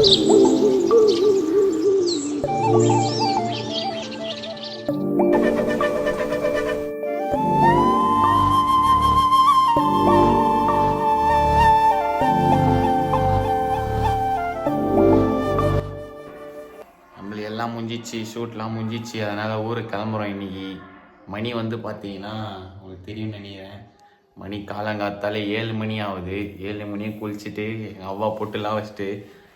எல்லாம் முடிஞ்சிச்சு, ஷூட்லாம் முடிஞ்சிச்சு. அதனால் ஊருக்கு கிளம்புறோம் இன்றைக்கி. மணி வந்து பார்த்தீங்கன்னா உங்களுக்கு தெரியும் நினைக்கிறேன். மணி காலங்காத்தாலே 7 மணி ஆகுது. 7 மணியை குளிச்சுட்டு எங்கள் அவ்வா பொட்டுலாம் வச்சுட்டு,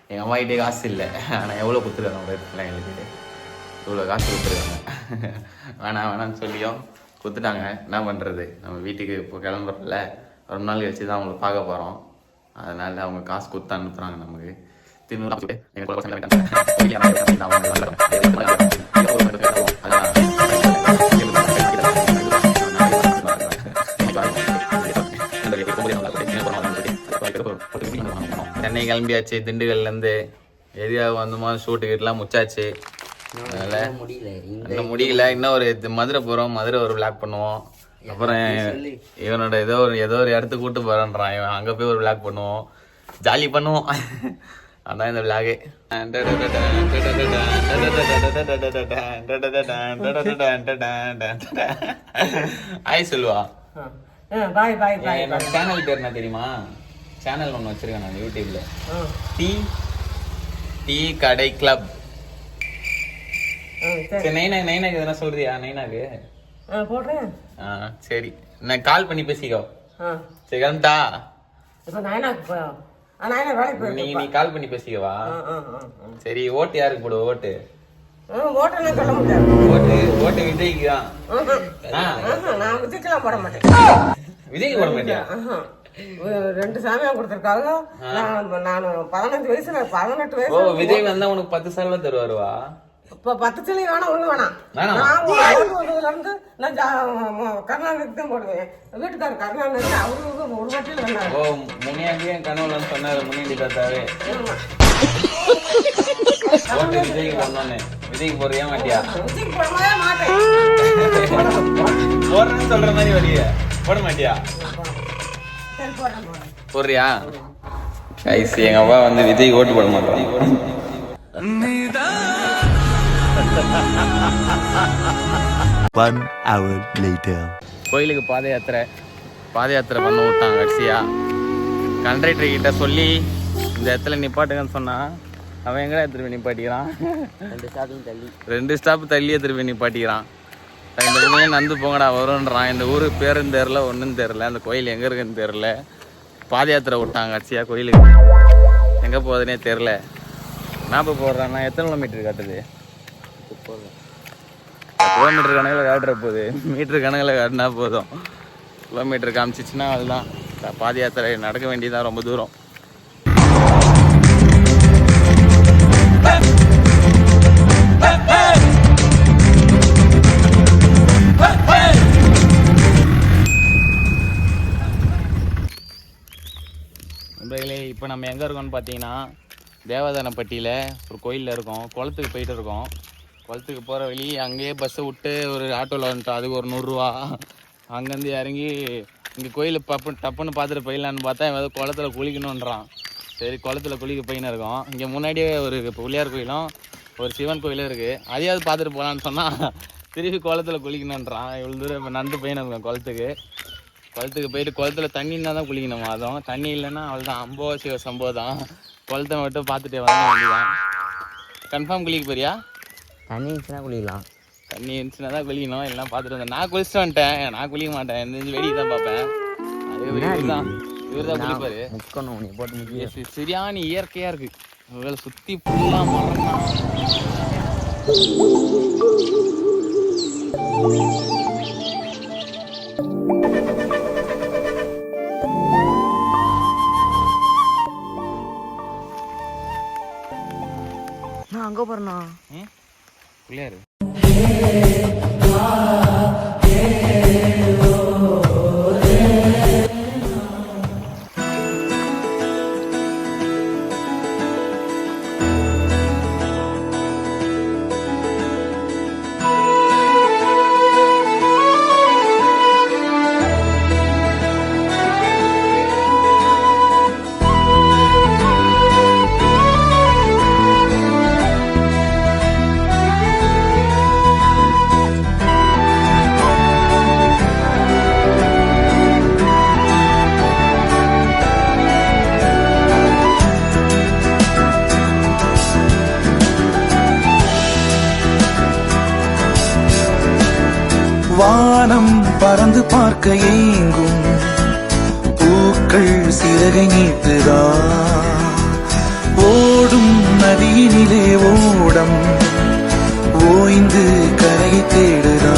எங்கள் அம்மாக்கிட்டே காசு இல்லை. ஆனால் எவ்வளோ கொடுத்துருக்காங்க பேர்லாம் எங்களுக்கு இவ்வளோ காசு கொடுத்துருக்காங்க. வேணான்னு சொல்லியும் கொடுத்துட்டாங்க. என்ன பண்ணுறது, நம்ம வீட்டுக்கு இப்போ கிளம்புறோம்ல, ஒரு நாள் கழிச்சு தான் அவங்களை பார்க்க போகிறோம். அதனால் அவங்க காசு கொடுத்து அனுப்புகிறாங்க நமக்கு. சென்னை கிளம்பியாச்சு. திண்டுக்கல்லேருந்து எதியாக வந்தோமா, ஷூட்டு கிட்டலாம் முச்சாச்சு. அதனால் இன்னும் முடியல. இன்னும் ஒரு மதுரை போகிறோம். மதுரை ஒரு விளாக் பண்ணுவோம். அப்புறம் இவனோட ஏதோ ஒரு இடத்துக்கு கூப்பிட்டு போகிறான்றான். இவன் அங்கே போய் ஒரு விளாக் பண்ணுவோம், ஜாலி பண்ணுவோம். அதான் இந்த விளாகு. ஆய் சொல்லுவா. சேனல் பேர் என்ன தெரியுமா? சேனல் ஒன்று வச்சிருக்கேன் நான் யூடியூப்ல. டீ கடை கிளப். நைனாக்கு எதனா சொல்றியா? நைனாக்கு போடுறேன். சரி, நான் கால் பண்ணி பேசிக்கோ. சரி கிளம்பிட்டா? நீ கால் பண்ணி பேசிக்கவா? சரி, ஓட்டு யாருக்கு போடுவ? ஓட்டு ஓட்டு விஜய்க்கு தான். விஜய்க்கு போட மாட்டேன். விஜய்க்கு போட மாட்டியா? 2 சாமியா கொடுத்துருக்காங்க. நான் 18 வயசு. ஓ, விஜய் வந்தா உனக்கு 10 சால்வா தருவாருவா? இப்ப 10 சிலை வேணாம், ஒண்ணு வேணாம். இருந்து நான் கருணாநிதிக்கு தான் போடுவேன். வீட்டுக்காரர் கருணாநிதி அவருக்கு ஒரு வாட்டியில் வேணாம். ஓ, முனியாண்டி என் கனவுலன்னு சொன்னாரு. முனியாண்டி தாத்தாவே ஓட்டு விஜய்க்கு போடணும்னு. விஜய்க்கு போடுறியா மாட்டியா? விஜய்க்கு போடவே மாட்டேன். போடுறேன்னு சொல்ற மாதிரி வழிய போட மாட்டியா? போடுறியா? கைஸ், எங்க அப்பா வந்து விஜய் ஓட்டு போட மாட்டோம். கோயிலுக்கு பாத யாத்திரை பண்ண விட்டாங்க. கடைசியா கண்டக்டர் கிட்ட சொல்லி இந்த இடத்துல நிப்பாட்டுங்கன்னு சொன்னா அவன் எங்கடா திருப்பி நிப்பாட்டிக்கிறான்? 2 ஸ்டாப் தள்ளியே திருப்பி நிப்பாட்டிக்கிறான். இந்த ஊர்ல நந்து போங்கடா வரும்ன்றான். இந்த ஊரு பேரும் தெரியல, ஒன்றும் தெரியல, அந்த கோயில் எங்க இருக்குன்னு தெரியல. பாத யாத்திரை விட்டாங்க கடைசியா கோயிலுக்கு. எங்க போகுதுன்னே தெரியல. நான் இப்போ போடுறான்னா எத்தனை கிலோமீட்டர் காட்டுது? கிலோமீட்டர் கணக்கில் காட்டுற போகுது. மீட்டர் கணக்கில் காட்டினா போதும். கிலோமீட்டர் காமிச்சிச்சுன்னா அதுதான். பாத யாத்திரை நடக்க வேண்டியதான், ரொம்ப தூரம். இப்போ நம்ம எங்கே இருக்கோம்னு பார்த்தீங்கன்னா, தேவதானப்பட்டியில் ஒரு கோயிலில் இருக்கோம். குளத்துக்கு போயிட்டு இருக்கோம். குளத்துக்கு போகிற வழி அங்கேயே பஸ்ஸை விட்டு ஒரு ஆட்டோவில் வந்துட்டோம். அதுக்கு ஒரு 100 ரூபா. அங்கேருந்து இறங்கி இங்கே கோயில் டப்புன்னு பார்த்துட்டு போயிடலான்னு பார்த்தா ஏதோ குளத்தில் குளிக்கணுன்றான். சரி, குளத்தில் குளிக்க போயின்னு இருக்கோம். இங்கே முன்னாடியே ஒரு பிள்ளையார் கோயிலும் ஒரு சிவன் கோயிலும் இருக்குது. அதையாவது பார்த்துட்டு போகலான்னு சொன்னால் திருப்பி குளத்தில் குளிக்கணுன்றான். இவ்வளோ தூரம் இப்போ நண்டு போயின்னு இருக்கோம் குளத்துக்கு போயிட்டு குளத்தில் தண்ணி இருந்தால் தான் குளிக்கணுமா? அதுவும் தண்ணி இல்லைன்னா அவ்வளோதான், அம்போ சிவ சம்பவம் தான். குளத்தை மட்டும் பார்த்துட்டு வர வேண்டியதான். கன்ஃபார்ம் குளிக்க போறியா? தண்ணி இருந்துச்சுன்னா குளிக்கலாம். தண்ணி இருந்துச்சுன்னா தான் குளிக்கணும். எல்லாம் பார்த்துட்டு வந்தேன். நான் குளிச்சுட்டு வந்துட்டேன். நான் குளிக்க மாட்டேன். இந்த வெடி தான் பார்ப்பேன். அது இவர் தான் குளிப்பாரு. முக்கணும் நீ போட்டு முக்கிய சரியான இயற்கையாக இருக்குது. இவங்களை சுற்றி ஃபுல்லாக மரம். நான் அங்கே போகிறேண்ணா. பிள்ளையாரு மனம் பறந்து பார்க்க ஏங்கும் பூக்கள் சிறகை நீட்டுதா ஓடும் நதியினிலே ஓடம் ஓய்ந்து கரையை தேடுதா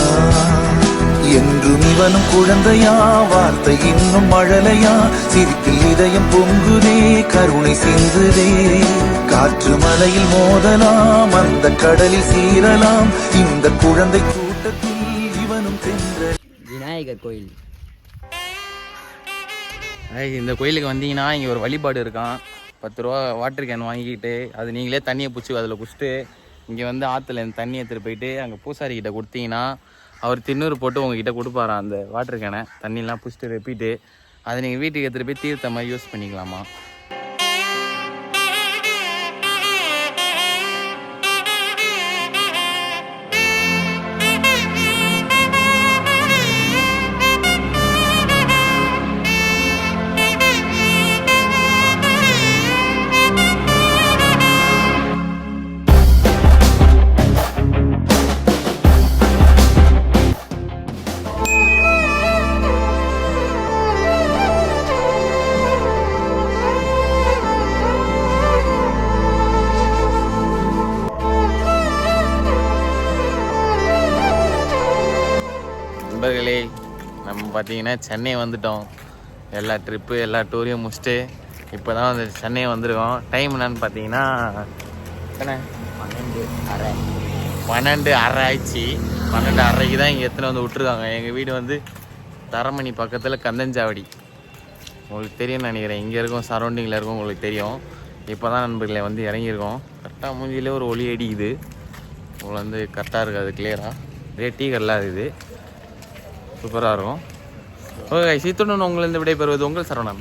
என்றும் இவனும் குழந்தையா வார்த்தை இன்னும் மழலையா சிரிப்பில் இதயம் பொங்குதே கருணை சிந்துதே காற்று மலையில் மோதலாம் அந்த கடலில் சீரலாம் இந்த குழந்தை கூட்டத்தில் இவனும் சென்ற விநாயகர் கோயில். இந்த கோயிலுக்கு வந்தீங்கன்னா இங்கே ஒரு வழிபாடு இருக்கான். 10 ரூபா வாட்டர் கேன் வாங்கிக்கிட்டு அது நீங்களே தண்ணியை பிடிச்சி அதில் குடிச்சிட்டு இங்கே வந்து ஆற்றுல இந்த தண்ணி எடுத்துகிட்டு போயிட்டு அங்கே பூசாரிக்கிட்ட கொடுத்தீங்கன்னா அவர் திண்ணூறு போட்டு உங்ககிட்ட கொடுப்பாராம் அந்த வாட்டர் கேனை. தண்ணியெலாம் பிடிச்சிட்டு ரெப்பிட்டு அதை நீங்கள் வீட்டுக்கு எடுத்துகிட்டு போய் தீர்த்த மாதிரி யூஸ் பண்ணிக்கலாமா. நண்பர்களே, நம்ம பார்த்தீங்கன்னா சென்னை வந்துட்டோம். எல்லா ட்ரிப்பு எல்லா டூரையும் முடிச்சுட்டு இப்போ தான் வந்து சென்னை வந்திருக்கோம். டைம் என்னன்னு பார்த்தீங்கன்னா 12:30 ஆயிடுச்சு. 12:30க்கு தான் இங்கே எத்தனை வந்து விட்டுருக்காங்க. எங்கள் வீடு வந்து தரமணி பக்கத்தில் கந்தஞ்சாவடி, உங்களுக்கு தெரியும்னு நினைக்கிறேன். இங்கே இருக்கும் சரௌண்டிங்கில் இருக்கும், உங்களுக்கு தெரியும். இப்போ தான் நண்பர்களை வந்து இறங்கியிருக்கோம். கரெக்டாக மூஞ்சிலே ஒரு ஒளி அடிக்குது. உங்களுக்கு வந்து கரெக்டாக இருக்காது, கிளியராக நிறைய டீ கல்லாம் இருக்குது, சூப்பராக இருக்கும். ஓகே, சீத்துடன் உங்களிருந்து விடைபெறுவது உங்கள் சரவணன்.